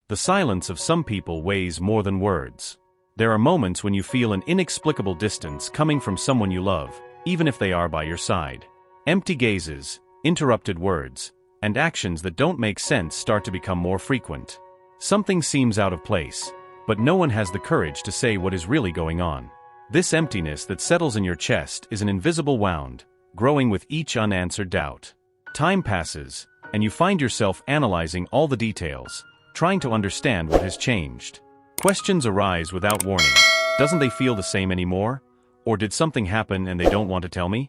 The silence of some people weighs more than words. There are moments when you feel an inexplicable distance coming from someone you love, even if they are by your side. Empty gazes, interrupted words, and actions that don't make sense start to become more frequent. Something seems out of place, but no one has the courage to say what is really going on. This emptiness that settles in your chest is an invisible wound, growing with each unanswered doubt. Time passes, and you find yourself analyzing all the details, trying to understand what has changed. Questions arise without warning. Doesn't they feel the same anymore? Or did something happen and they don't want to tell me?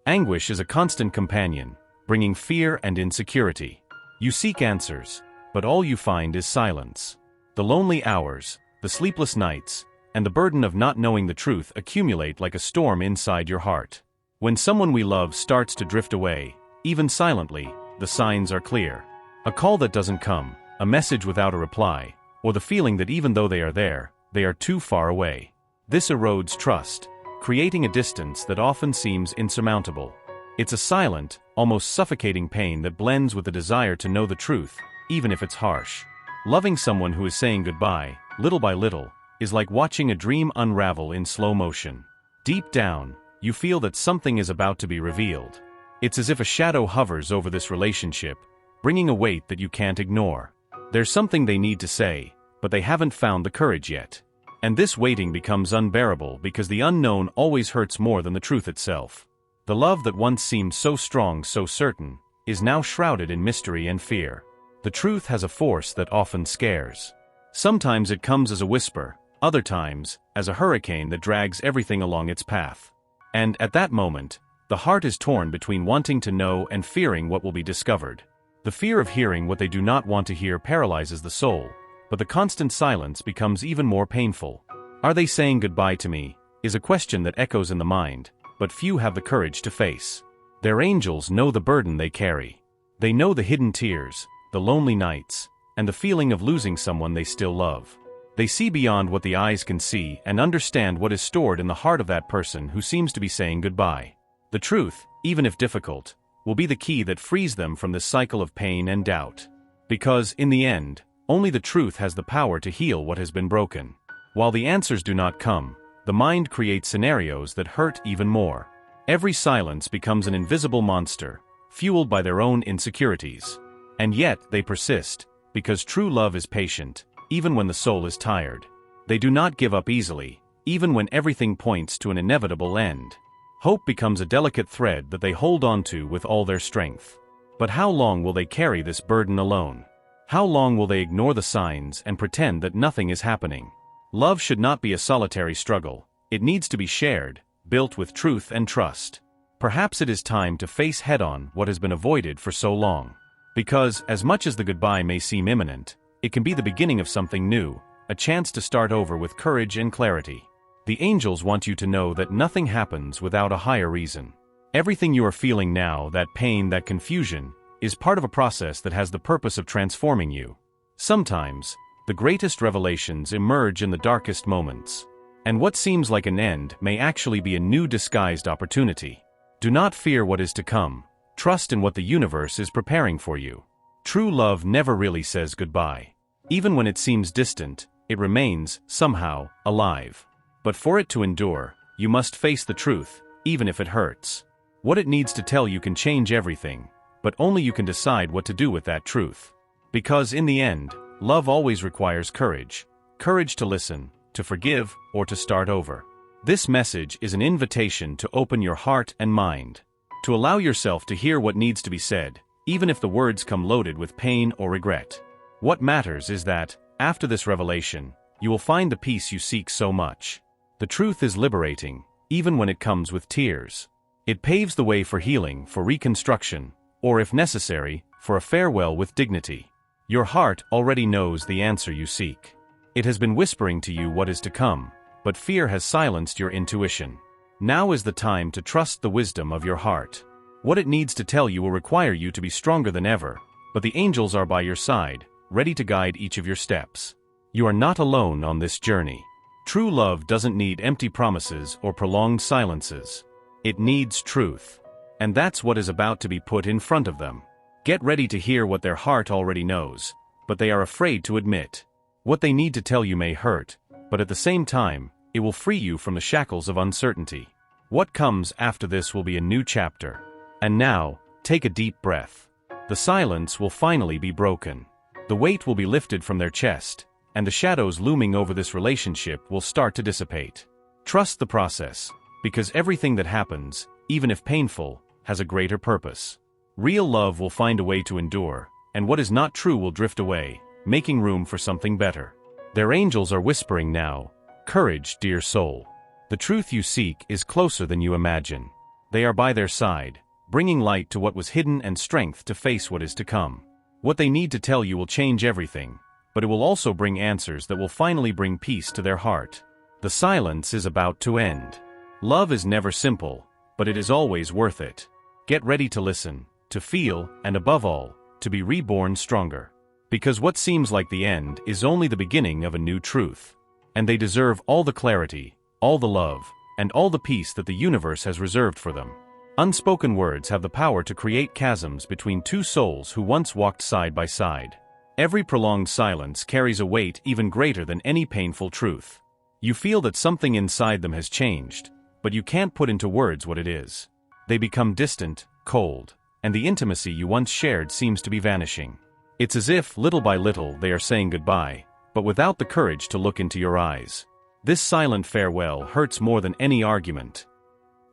Anguish is a constant companion, bringing fear and insecurity. You seek answers, but all you find is silence. The lonely hours, the sleepless nights, and the burden of not knowing the truth accumulate like a storm inside your heart. When someone we love starts to drift away, even silently, the signs are clear. A call that doesn't come, a message without a reply, or the feeling that even though they are there, they are too far away. This erodes trust, creating a distance that often seems insurmountable. It's a silent, almost suffocating pain that blends with the desire to know the truth, even if it's harsh. Loving someone who is saying goodbye, little by little, is like watching a dream unravel in slow motion. Deep down, you feel that something is about to be revealed. It's as if a shadow hovers over this relationship, bringing a weight that you can't ignore. There's something they need to say, but they haven't found the courage yet. And this waiting becomes unbearable because the unknown always hurts more than the truth itself. The love that once seemed so strong, so certain, is now shrouded in mystery and fear. The truth has a force that often scares. Sometimes it comes as a whisper, other times, as a hurricane that drags everything along its path. And at that moment, the heart is torn between wanting to know and fearing what will be discovered. The fear of hearing what they do not want to hear paralyzes the soul, but the constant silence becomes even more painful. Are they saying goodbye to me? Is a question that echoes in the mind, but few have the courage to face. Their angels know the burden they carry. They know the hidden tears, the lonely nights, and the feeling of losing someone they still love. They see beyond what the eyes can see and understand what is stored in the heart of that person who seems to be saying goodbye. The truth, even if difficult, will be the key that frees them from this cycle of pain and doubt. Because, in the end, only the truth has the power to heal what has been broken. While the answers do not come, the mind creates scenarios that hurt even more. Every silence becomes an invisible monster, fueled by their own insecurities. And yet they persist, because true love is patient, even when the soul is tired. They do not give up easily, even when everything points to an inevitable end. Hope becomes a delicate thread that they hold on to with all their strength. But how long will they carry this burden alone? How long will they ignore the signs and pretend that nothing is happening? Love should not be a solitary struggle. It needs to be shared, built with truth and trust. Perhaps it is time to face head-on what has been avoided for so long. Because, as much as the goodbye may seem imminent, it can be the beginning of something new, a chance to start over with courage and clarity. The angels want you to know that nothing happens without a higher reason. Everything you are feeling now, that pain, that confusion, is part of a process that has the purpose of transforming you. Sometimes, the greatest revelations emerge in the darkest moments. And what seems like an end may actually be a new disguised opportunity. Do not fear what is to come. Trust in what the universe is preparing for you. True love never really says goodbye. Even when it seems distant, it remains, somehow, alive. But for it to endure, you must face the truth, even if it hurts. What it needs to tell you can change everything, but only you can decide what to do with that truth. Because in the end, love always requires courage. Courage to listen, to forgive, or to start over. This message is an invitation to open your heart and mind. To allow yourself to hear what needs to be said, even if the words come loaded with pain or regret. What matters is that, after this revelation, you will find the peace you seek so much. The truth is liberating, even when it comes with tears. It paves the way for healing, for reconstruction, or if necessary, for a farewell with dignity. Your heart already knows the answer you seek. It has been whispering to you what is to come, but fear has silenced your intuition. Now is the time to trust the wisdom of your heart. What it needs to tell you will require you to be stronger than ever, but the angels are by your side, ready to guide each of your steps. You are not alone on this journey. True love doesn't need empty promises or prolonged silences. It needs truth. And that's what is about to be put in front of them. Get ready to hear what their heart already knows, but they are afraid to admit. What they need to tell you may hurt, but at the same time, it will free you from the shackles of uncertainty. What comes after this will be a new chapter. And now, take a deep breath. The silence will finally be broken. The weight will be lifted from their chest, and the shadows looming over this relationship will start to dissipate. Trust the process, because everything that happens, even if painful, has a greater purpose. Real love will find a way to endure, and what is not true will drift away, making room for something better. Their angels are whispering now, "Courage, dear soul. The truth you seek is closer than you imagine." They are by their side, bringing light to what was hidden and strength to face what is to come. What they need to tell you will change everything, but it will also bring answers that will finally bring peace to their heart. The silence is about to end. Love is never simple, but it is always worth it. Get ready to listen, to feel, and above all, to be reborn stronger. Because what seems like the end is only the beginning of a new truth. And they deserve all the clarity, all the love, and all the peace that the universe has reserved for them. Unspoken words have the power to create chasms between two souls who once walked side by side. Every prolonged silence carries a weight even greater than any painful truth. You feel that something inside them has changed, but you can't put into words what it is. They become distant, cold, and the intimacy you once shared seems to be vanishing. It's as if, little by little, they are saying goodbye, but without the courage to look into your eyes. This silent farewell hurts more than any argument.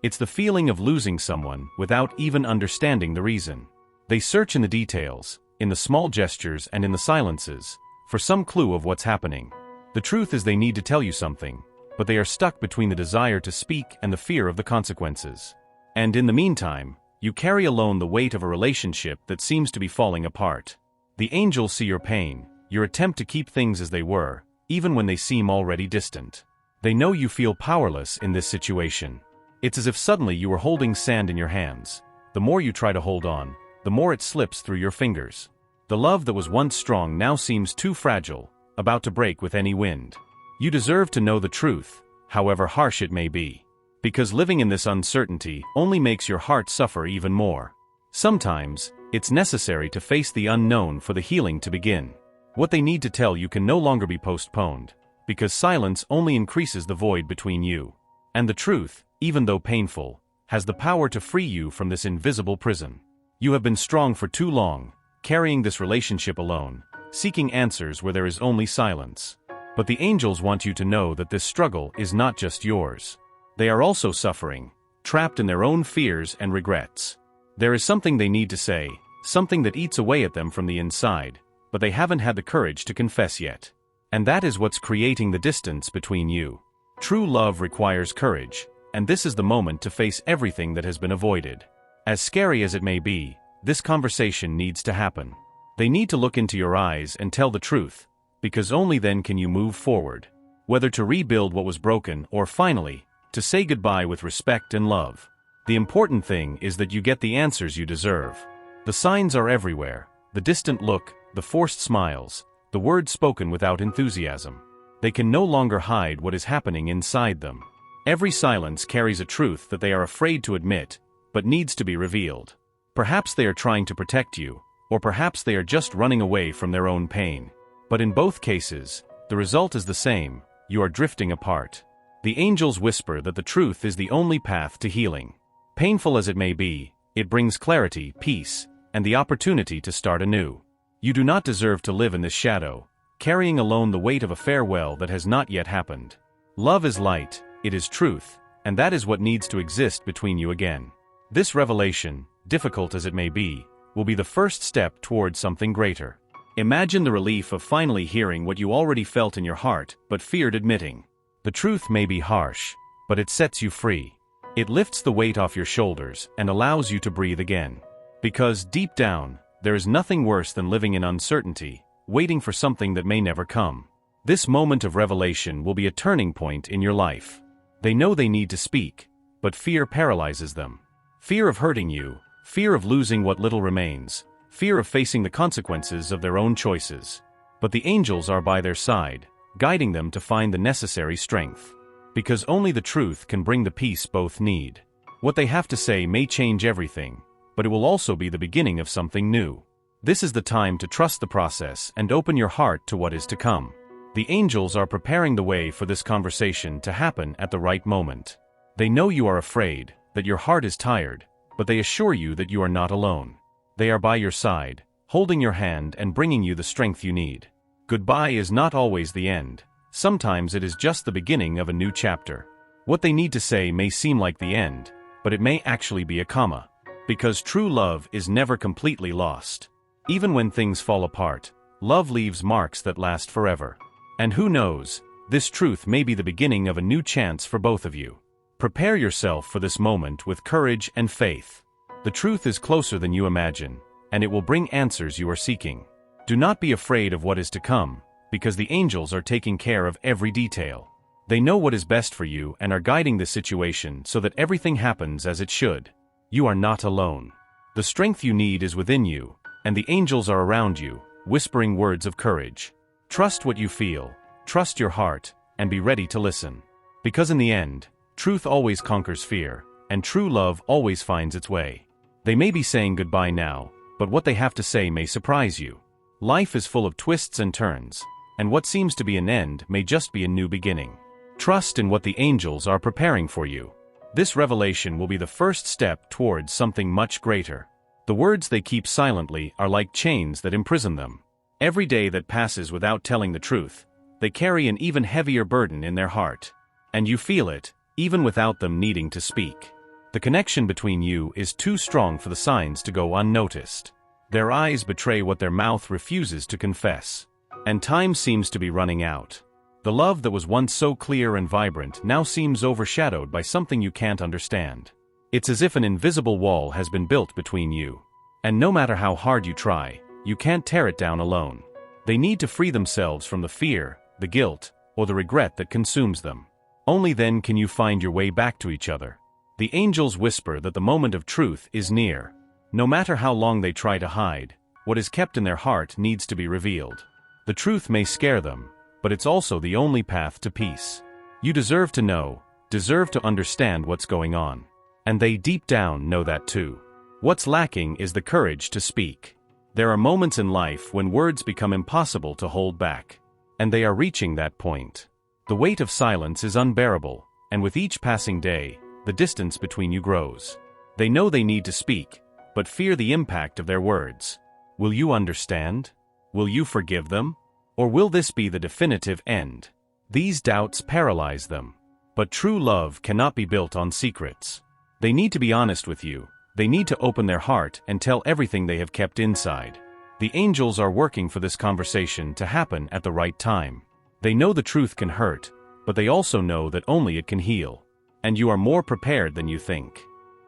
It's the feeling of losing someone without even understanding the reason. They search in the details, in the small gestures and in the silences, for some clue of what's happening. The truth is they need to tell you something, but they are stuck between the desire to speak and the fear of the consequences. And in the meantime, you carry alone the weight of a relationship that seems to be falling apart. The angels see your pain, your attempt to keep things as they were, even when they seem already distant. They know you feel powerless in this situation. It's as if suddenly you were holding sand in your hands. The more you try to hold on, the more it slips through your fingers. The love that was once strong now seems too fragile, about to break with any wind. You deserve to know the truth, however harsh it may be. Because living in this uncertainty only makes your heart suffer even more. Sometimes, it's necessary to face the unknown for the healing to begin. What they need to tell you can no longer be postponed, because silence only increases the void between you. And the truth, even though painful, has the power to free you from this invisible prison. You have been strong for too long, carrying this relationship alone, seeking answers where there is only silence. But the angels want you to know that this struggle is not just yours. They are also suffering, trapped in their own fears and regrets. There is something they need to say, something that eats away at them from the inside, but they haven't had the courage to confess yet. And that is what's creating the distance between you. True love requires courage, and this is the moment to face everything that has been avoided. As scary as it may be, this conversation needs to happen. They need to look into your eyes and tell the truth, because only then can you move forward. Whether to rebuild what was broken or finally, to say goodbye with respect and love. The important thing is that you get the answers you deserve. The signs are everywhere, the distant look, the forced smiles, the words spoken without enthusiasm. They can no longer hide what is happening inside them. Every silence carries a truth that they are afraid to admit, but needs to be revealed. Perhaps they are trying to protect you, or perhaps they are just running away from their own pain. But in both cases, the result is the same: you are drifting apart. The angels whisper that the truth is the only path to healing. Painful as it may be, it brings clarity, peace, and the opportunity to start anew. You do not deserve to live in this shadow, carrying alone the weight of a farewell that has not yet happened. Love is light, it is truth, and that is what needs to exist between you again. This revelation, difficult as it may be, will be the first step towards something greater. Imagine the relief of finally hearing what you already felt in your heart but feared admitting. The truth may be harsh, but it sets you free. It lifts the weight off your shoulders and allows you to breathe again. Because deep down, there is nothing worse than living in uncertainty, waiting for something that may never come. This moment of revelation will be a turning point in your life. They know they need to speak, but fear paralyzes them. Fear of hurting you, fear of losing what little remains, fear of facing the consequences of their own choices. But the angels are by their side, guiding them to find the necessary strength. Because only the truth can bring the peace both need. What they have to say may change everything, but it will also be the beginning of something new. This is the time to trust the process and open your heart to what is to come. The angels are preparing the way for this conversation to happen at the right moment. They know you are afraid, that your heart is tired, but they assure you that you are not alone. They are by your side, holding your hand and bringing you the strength you need. Goodbye is not always the end. Sometimes it is just the beginning of a new chapter. What they need to say may seem like the end, but it may actually be a comma. Because true love is never completely lost. Even when things fall apart, love leaves marks that last forever. And who knows, this truth may be the beginning of a new chance for both of you. Prepare yourself for this moment with courage and faith. The truth is closer than you imagine, and it will bring answers you are seeking. Do not be afraid of what is to come, because the angels are taking care of every detail. They know what is best for you and are guiding the situation so that everything happens as it should. You are not alone. The strength you need is within you, and the angels are around you, whispering words of courage. Trust what you feel, trust your heart, and be ready to listen. Because in the end, truth always conquers fear, and true love always finds its way. They may be saying goodbye now, but what they have to say may surprise you. Life is full of twists and turns, and what seems to be an end may just be a new beginning. Trust in what the angels are preparing for you. This revelation will be the first step towards something much greater. The words they keep silently are like chains that imprison them. Every day that passes without telling the truth, they carry an even heavier burden in their heart. And you feel it, even without them needing to speak. The connection between you is too strong for the signs to go unnoticed. Their eyes betray what their mouth refuses to confess. And time seems to be running out. The love that was once so clear and vibrant now seems overshadowed by something you can't understand. It's as if an invisible wall has been built between you. And no matter how hard you try, you can't tear it down alone. They need to free themselves from the fear, the guilt, or the regret that consumes them. Only then can you find your way back to each other. The angels whisper that the moment of truth is near. No matter how long they try to hide, what is kept in their heart needs to be revealed. The truth may scare them, but it's also the only path to peace. You deserve to know, deserve to understand what's going on. And they deep down know that too. What's lacking is the courage to speak. There are moments in life when words become impossible to hold back. And they are reaching that point. The weight of silence is unbearable, and with each passing day, the distance between you grows. They know they need to speak, but fear the impact of their words. Will you understand? Will you forgive them? Or will this be the definitive end? These doubts paralyze them. But true love cannot be built on secrets. They need to be honest with you. They need to open their heart and tell everything they have kept inside. The angels are working for this conversation to happen at the right time. They know the truth can hurt, but they also know that only it can heal. And you are more prepared than you think.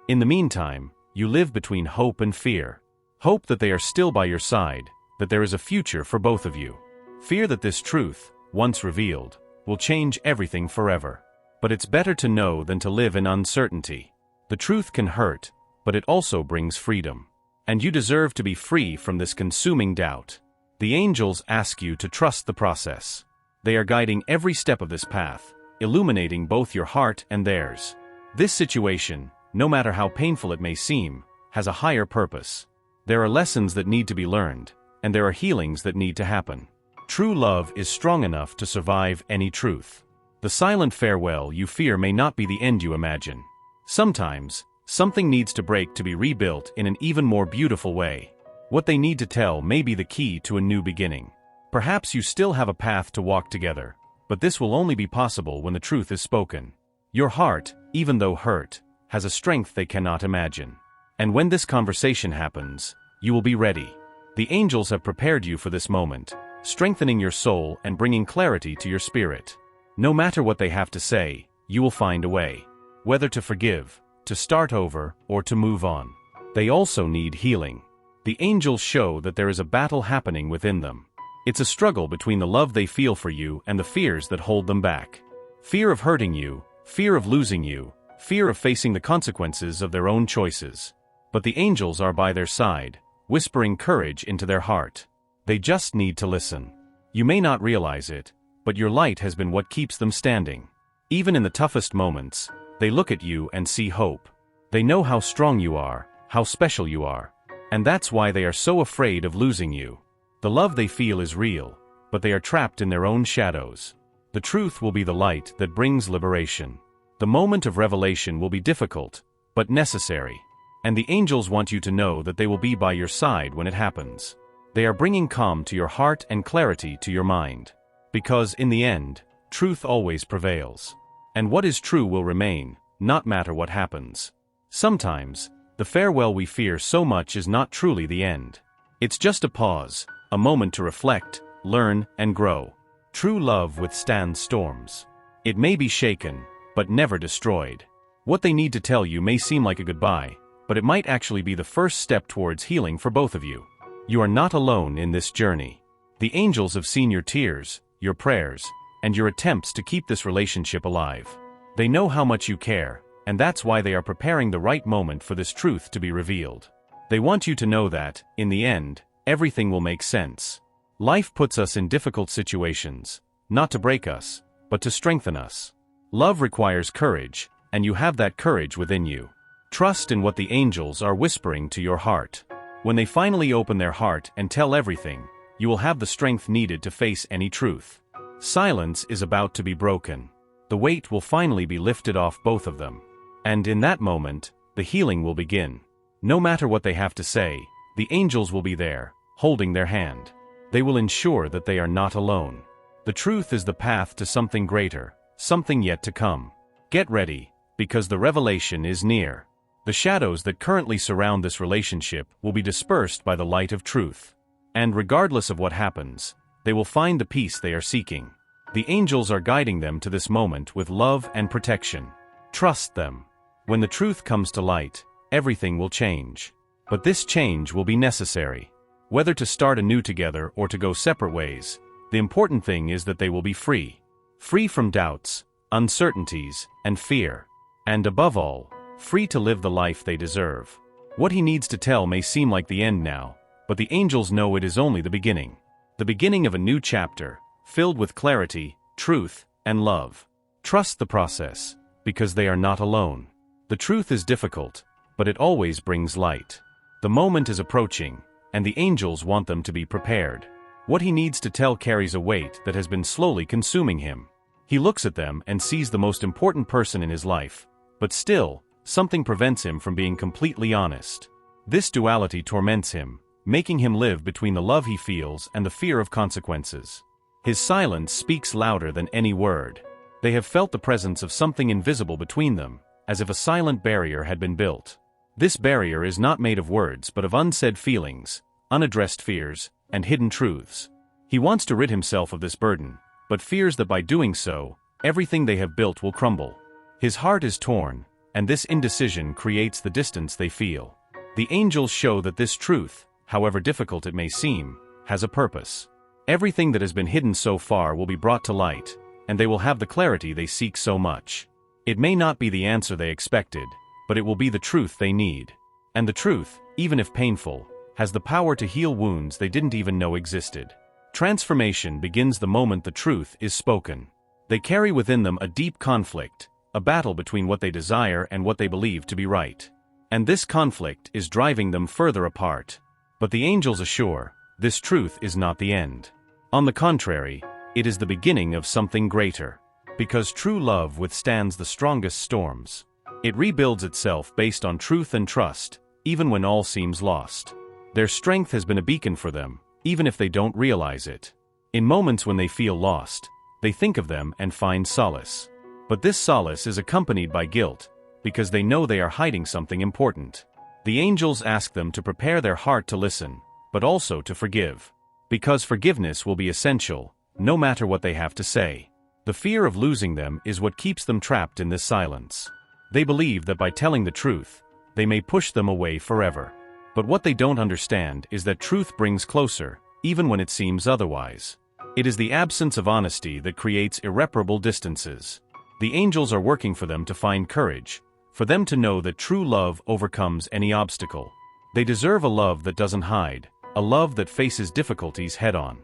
In the meantime, you live between hope and fear. Hope that they are still by your side, that there is a future for both of you. Fear that this truth, once revealed, will change everything forever. But it's better to know than to live in uncertainty. The truth can hurt, but it also brings freedom. And you deserve to be free from this consuming doubt. The angels ask you to trust the process. They are guiding every step of this path, illuminating both your heart and theirs. This situation, no matter how painful it may seem, has a higher purpose. There are lessons that need to be learned, and there are healings that need to happen. True love is strong enough to survive any truth. The silent farewell you fear may not be the end you imagine. Sometimes, something needs to break to be rebuilt in an even more beautiful way. What they need to tell may be the key to a new beginning. Perhaps you still have a path to walk together, but this will only be possible when the truth is spoken. Your heart, even though hurt, has a strength they cannot imagine. And when this conversation happens, you will be ready. The angels have prepared you for this moment, strengthening your soul and bringing clarity to your spirit. No matter what they have to say, you will find a way. Whether to forgive, to start over, or to move on. They also need healing. The angels show that there is a battle happening within them. It's a struggle between the love they feel for you and the fears that hold them back. Fear of hurting you, fear of losing you, fear of facing the consequences of their own choices. But the angels are by their side, whispering courage into their heart. They just need to listen. You may not realize it, but your light has been what keeps them standing. Even in the toughest moments, they look at you and see hope. They know how strong you are, how special you are. And that's why they are so afraid of losing you. The love they feel is real, but they are trapped in their own shadows. The truth will be the light that brings liberation. The moment of revelation will be difficult, but necessary. And the angels want you to know that they will be by your side when it happens. They are bringing calm to your heart and clarity to your mind. Because in the end, truth always prevails. And what is true will remain, not matter what happens. Sometimes, the farewell we fear so much is not truly the end. It's just a pause, a moment to reflect, learn, and grow. True love withstands storms. It may be shaken, but never destroyed. What they need to tell you may seem like a goodbye, but it might actually be the first step towards healing for both of you. You are not alone in this journey. The angels have seen your tears, your prayers, and your attempts to keep this relationship alive. They know how much you care, and that's why they are preparing the right moment for this truth to be revealed. They want you to know that, in the end, everything will make sense. Life puts us in difficult situations, not to break us, but to strengthen us. Love requires courage, and you have that courage within you. Trust in what the angels are whispering to your heart. When they finally open their heart and tell everything, you will have the strength needed to face any truth. Silence is about to be broken. The weight will finally be lifted off both of them. And in that moment, the healing will begin. No matter what they have to say, the angels will be there, holding their hand. They will ensure that they are not alone. The truth is the path to something greater, something yet to come. Get ready, because the revelation is near. The shadows that currently surround this relationship will be dispersed by the light of truth. And regardless of what happens, they will find the peace they are seeking. The angels are guiding them to this moment with love and protection. Trust them. When the truth comes to light, everything will change. But this change will be necessary. Whether to start anew together or to go separate ways, the important thing is that they will be free. Free from doubts, uncertainties, and fear. And above all, free to live the life they deserve. What he needs to tell may seem like the end now, but the angels know it is only the beginning. The beginning of a new chapter, filled with clarity, truth, and love. Trust the process, because they are not alone. The truth is difficult, but it always brings light. The moment is approaching, and the angels want them to be prepared. What he needs to tell carries a weight that has been slowly consuming him. He looks at them and sees the most important person in his life, but still, something prevents him from being completely honest. This duality torments him, making him live between the love he feels and the fear of consequences. His silence speaks louder than any word. They have felt the presence of something invisible between them, as if a silent barrier had been built. This barrier is not made of words but of unsaid feelings, unaddressed fears, and hidden truths. He wants to rid himself of this burden, but fears that by doing so, everything they have built will crumble. His heart is torn, and this indecision creates the distance they feel. The angels show that this truth, however difficult it may seem, has a purpose. Everything that has been hidden so far will be brought to light, and they will have the clarity they seek so much. It may not be the answer they expected, but it will be the truth they need. And the truth, even if painful, has the power to heal wounds they didn't even know existed. Transformation begins the moment the truth is spoken. They carry within them a deep conflict, a battle between what they desire and what they believe to be right. And this conflict is driving them further apart. But the angels assure, this truth is not the end. On the contrary, it is the beginning of something greater. Because true love withstands the strongest storms. It rebuilds itself based on truth and trust, even when all seems lost. Their strength has been a beacon for them, even if they don't realize it. In moments when they feel lost, they think of them and find solace. But this solace is accompanied by guilt, because they know they are hiding something important. The angels ask them to prepare their heart to listen, but also to forgive. Because forgiveness will be essential, no matter what they have to say. The fear of losing them is what keeps them trapped in this silence. They believe that by telling the truth, they may push them away forever. But what they don't understand is that truth brings closer, even when it seems otherwise. It is the absence of honesty that creates irreparable distances. The angels are working for them to find courage, for them to know that true love overcomes any obstacle. They deserve a love that doesn't hide, a love that faces difficulties head-on.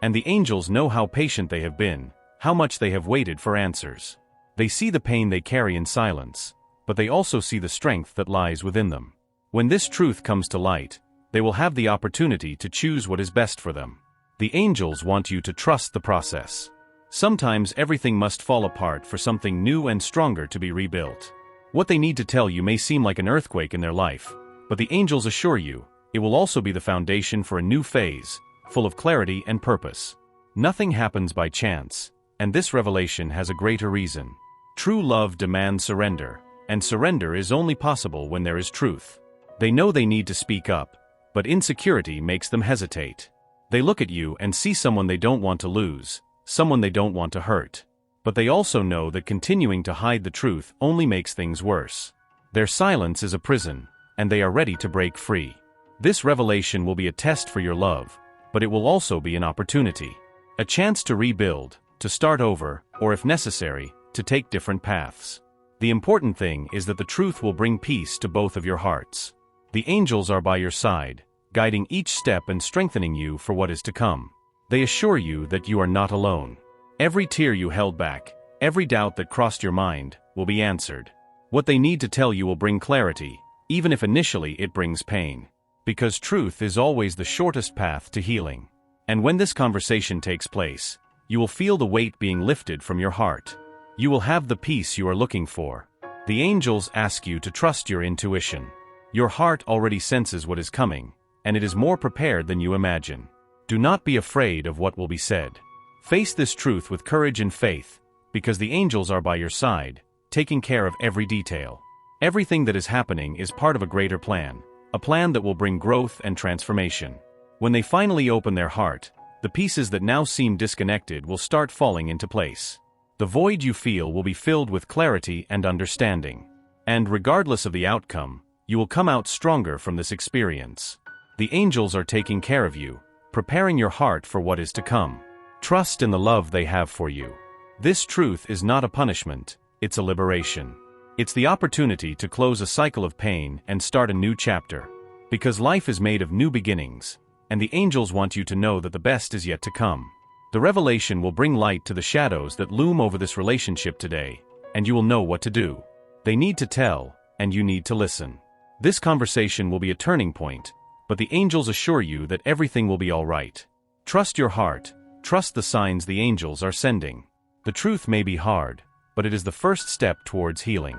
And the angels know how patient they have been, how much they have waited for answers. They see the pain they carry in silence, but they also see the strength that lies within them. When this truth comes to light, they will have the opportunity to choose what is best for them. The angels want you to trust the process. Sometimes everything must fall apart for something new and stronger to be rebuilt. What they need to tell you may seem like an earthquake in their life, but the angels assure you, it will also be the foundation for a new phase, full of clarity and purpose. Nothing happens by chance, and this revelation has a greater reason. True love demands surrender, and surrender is only possible when there is truth. They know they need to speak up, but insecurity makes them hesitate. They look at you and see someone they don't want to lose, someone they don't want to hurt. But they also know that continuing to hide the truth only makes things worse. Their silence is a prison, and they are ready to break free. This revelation will be a test for your love, but it will also be an opportunity. A chance to rebuild, to start over, or if necessary, to take different paths. The important thing is that the truth will bring peace to both of your hearts. The angels are by your side, guiding each step and strengthening you for what is to come. They assure you that you are not alone. Every tear you held back, every doubt that crossed your mind, will be answered. What they need to tell you will bring clarity, even if initially it brings pain. Because truth is always the shortest path to healing. And when this conversation takes place, you will feel the weight being lifted from your heart. You will have the peace you are looking for. The angels ask you to trust your intuition. Your heart already senses what is coming, and it is more prepared than you imagine. Do not be afraid of what will be said. Face this truth with courage and faith, because the angels are by your side, taking care of every detail. Everything that is happening is part of a greater plan, a plan that will bring growth and transformation. When they finally open their heart, the pieces that now seem disconnected will start falling into place. The void you feel will be filled with clarity and understanding. And regardless of the outcome, you will come out stronger from this experience. The angels are taking care of you, preparing your heart for what is to come. Trust in the love they have for you. This truth is not a punishment, it's a liberation. It's the opportunity to close a cycle of pain and start a new chapter. Because life is made of new beginnings, and the angels want you to know that the best is yet to come. The revelation will bring light to the shadows that loom over this relationship today, and you will know what to do. They need to tell, and you need to listen. This conversation will be a turning point, but the angels assure you that everything will be all right. Trust your heart, trust the signs the angels are sending. The truth may be hard, but it is the first step towards healing.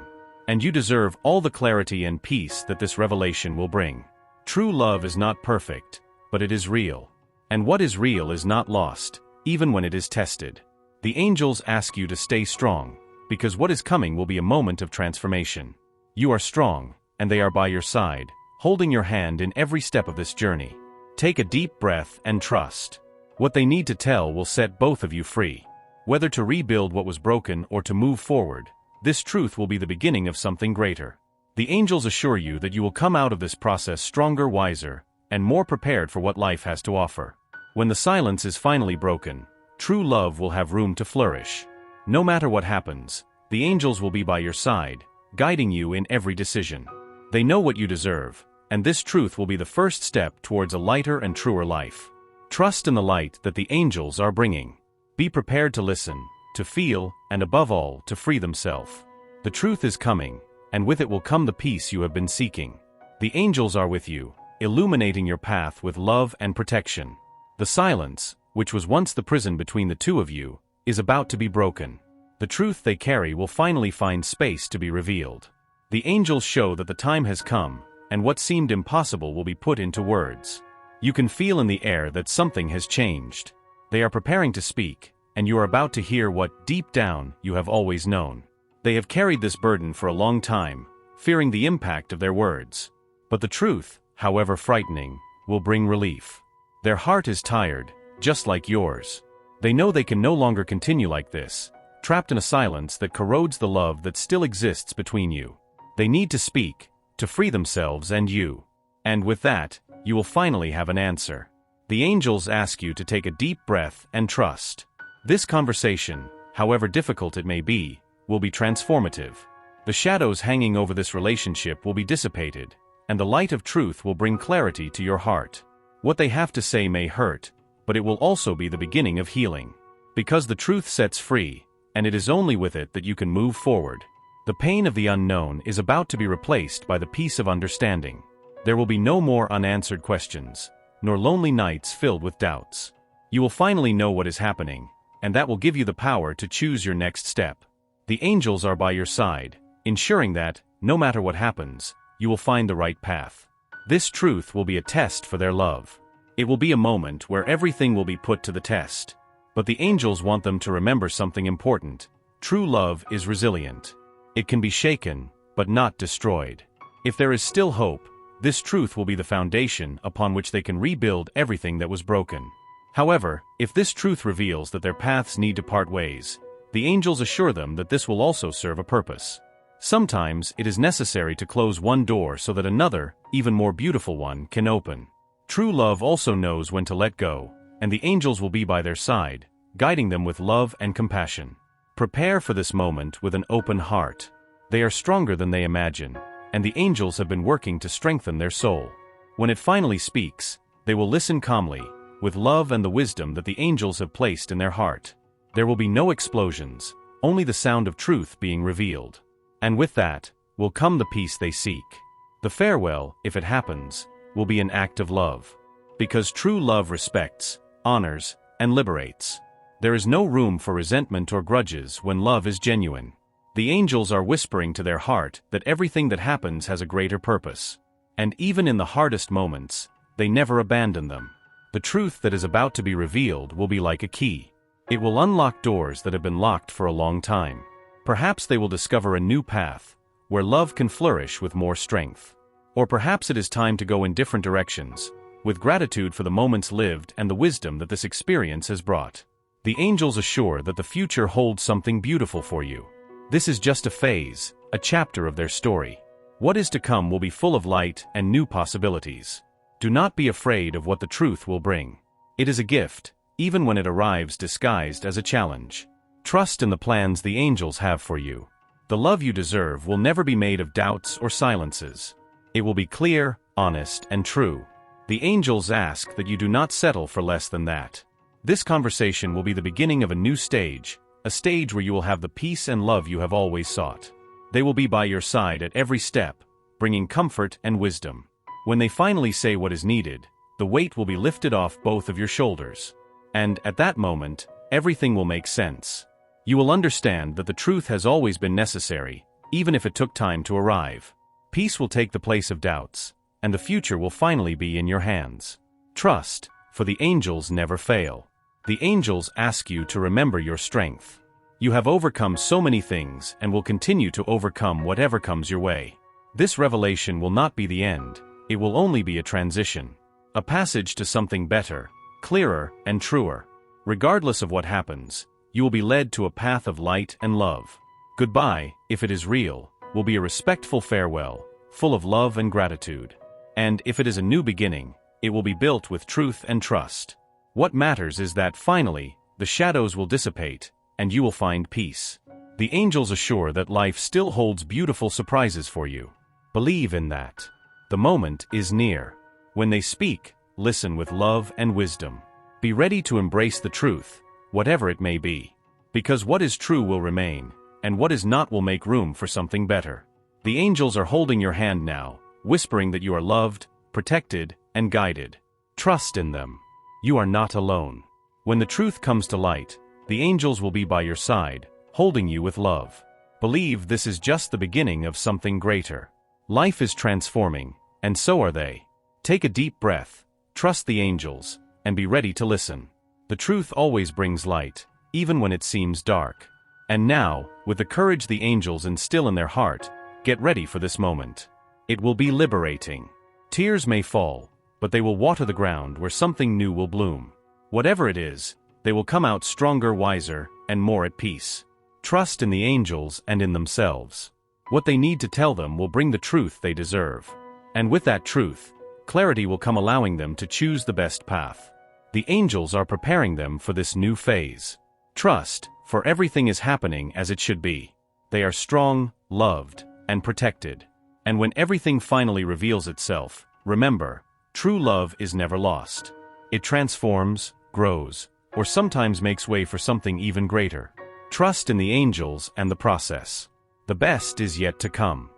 And you deserve all the clarity and peace that this revelation will bring. True love is not perfect, but it is real. And what is real is not lost, even when it is tested. The angels ask you to stay strong, because what is coming will be a moment of transformation. You are strong, and they are by your side, holding your hand in every step of this journey. Take a deep breath and trust. What they need to tell will set both of you free. Whether to rebuild what was broken or to move forward, this truth will be the beginning of something greater. The angels assure you that you will come out of this process stronger, wiser, and more prepared for what life has to offer. When the silence is finally broken, true love will have room to flourish. No matter what happens, the angels will be by your side, guiding you in every decision. They know what you deserve, and this truth will be the first step towards a lighter and truer life. Trust in the light that the angels are bringing. Be prepared to listen, to feel, and above all, to free themselves. The truth is coming, and with it will come the peace you have been seeking. The angels are with you, illuminating your path with love and protection. The silence, which was once the prison between the two of you, is about to be broken. The truth they carry will finally find space to be revealed. The angels show that the time has come, and what seemed impossible will be put into words. You can feel in the air that something has changed. They are preparing to speak, and you are about to hear what, deep down, you have always known. They have carried this burden for a long time, fearing the impact of their words. But the truth, however frightening, will bring relief. Their heart is tired, just like yours. They know they can no longer continue like this, trapped in a silence that corrodes the love that still exists between you. They need to speak, to free themselves and you. And with that, you will finally have an answer. The angels ask you to take a deep breath and trust. This conversation, however difficult it may be, will be transformative. The shadows hanging over this relationship will be dissipated, and the light of truth will bring clarity to your heart. What they have to say may hurt, but it will also be the beginning of healing. Because the truth sets free, and it is only with it that you can move forward. The pain of the unknown is about to be replaced by the peace of understanding. There will be no more unanswered questions, nor lonely nights filled with doubts. You will finally know what is happening, and that will give you the power to choose your next step. The angels are by your side, ensuring that, no matter what happens, you will find the right path. This truth will be a test for their love. It will be a moment where everything will be put to the test. But the angels want them to remember something important. True love is resilient. It can be shaken, but not destroyed. If there is still hope, this truth will be the foundation upon which they can rebuild everything that was broken. However, if this truth reveals that their paths need to part ways, the angels assure them that this will also serve a purpose. Sometimes it is necessary to close one door so that another, even more beautiful one, can open. True love also knows when to let go, and the angels will be by their side, guiding them with love and compassion. Prepare for this moment with an open heart. They are stronger than they imagine, and the angels have been working to strengthen their soul. When it finally speaks, they will listen calmly, with love and the wisdom that the angels have placed in their heart. There will be no explosions, only the sound of truth being revealed. And with that, will come the peace they seek. The farewell, if it happens, will be an act of love. Because true love respects, honors, and liberates. There is no room for resentment or grudges when love is genuine. The angels are whispering to their heart that everything that happens has a greater purpose. And even in the hardest moments, they never abandon them. The truth that is about to be revealed will be like a key. It will unlock doors that have been locked for a long time. Perhaps they will discover a new path, where love can flourish with more strength. Or perhaps it is time to go in different directions, with gratitude for the moments lived and the wisdom that this experience has brought. The angels assure that the future holds something beautiful for you. This is just a phase, a chapter of their story. What is to come will be full of light and new possibilities. Do not be afraid of what the truth will bring. It is a gift, even when it arrives disguised as a challenge. Trust in the plans the angels have for you. The love you deserve will never be made of doubts or silences. It will be clear, honest, and true. The angels ask that you do not settle for less than that. This conversation will be the beginning of a new stage, a stage where you will have the peace and love you have always sought. They will be by your side at every step, bringing comfort and wisdom. When they finally say what is needed, the weight will be lifted off both of your shoulders. And at that moment, everything will make sense. You will understand that the truth has always been necessary, even if it took time to arrive. Peace will take the place of doubts, and the future will finally be in your hands. Trust, for the angels never fail. The angels ask you to remember your strength. You have overcome so many things and will continue to overcome whatever comes your way. This revelation will not be the end, it will only be a transition. A passage to something better, clearer, and truer. Regardless of what happens, you will be led to a path of light and love. Goodbye, if it is real, will be a respectful farewell, full of love and gratitude. And if it is a new beginning, it will be built with truth and trust. What matters is that finally, the shadows will dissipate, and you will find peace. The angels assure that life still holds beautiful surprises for you. Believe in that. The moment is near. When they speak, listen with love and wisdom. Be ready to embrace the truth, whatever it may be. Because what is true will remain, and what is not will make room for something better. The angels are holding your hand now, whispering that you are loved, protected, and guided. Trust in them. You are not alone. When the truth comes to light, the angels will be by your side, holding you with love. Believe this is just the beginning of something greater. Life is transforming, and so are they. Take a deep breath, trust the angels, and be ready to listen. The truth always brings light, even when it seems dark. And now, with the courage the angels instill in their heart, get ready for this moment. It will be liberating. Tears may fall, but they will water the ground where something new will bloom. Whatever it is, they will come out stronger, wiser, and more at peace. Trust in the angels and in themselves. What they need to tell them will bring the truth they deserve. And with that truth, clarity will come, allowing them to choose the best path. The angels are preparing them for this new phase. Trust, for everything is happening as it should be. They are strong, loved, and protected. And when everything finally reveals itself, remember, true love is never lost. It transforms, grows, or sometimes makes way for something even greater. Trust in the angels and the process. The best is yet to come.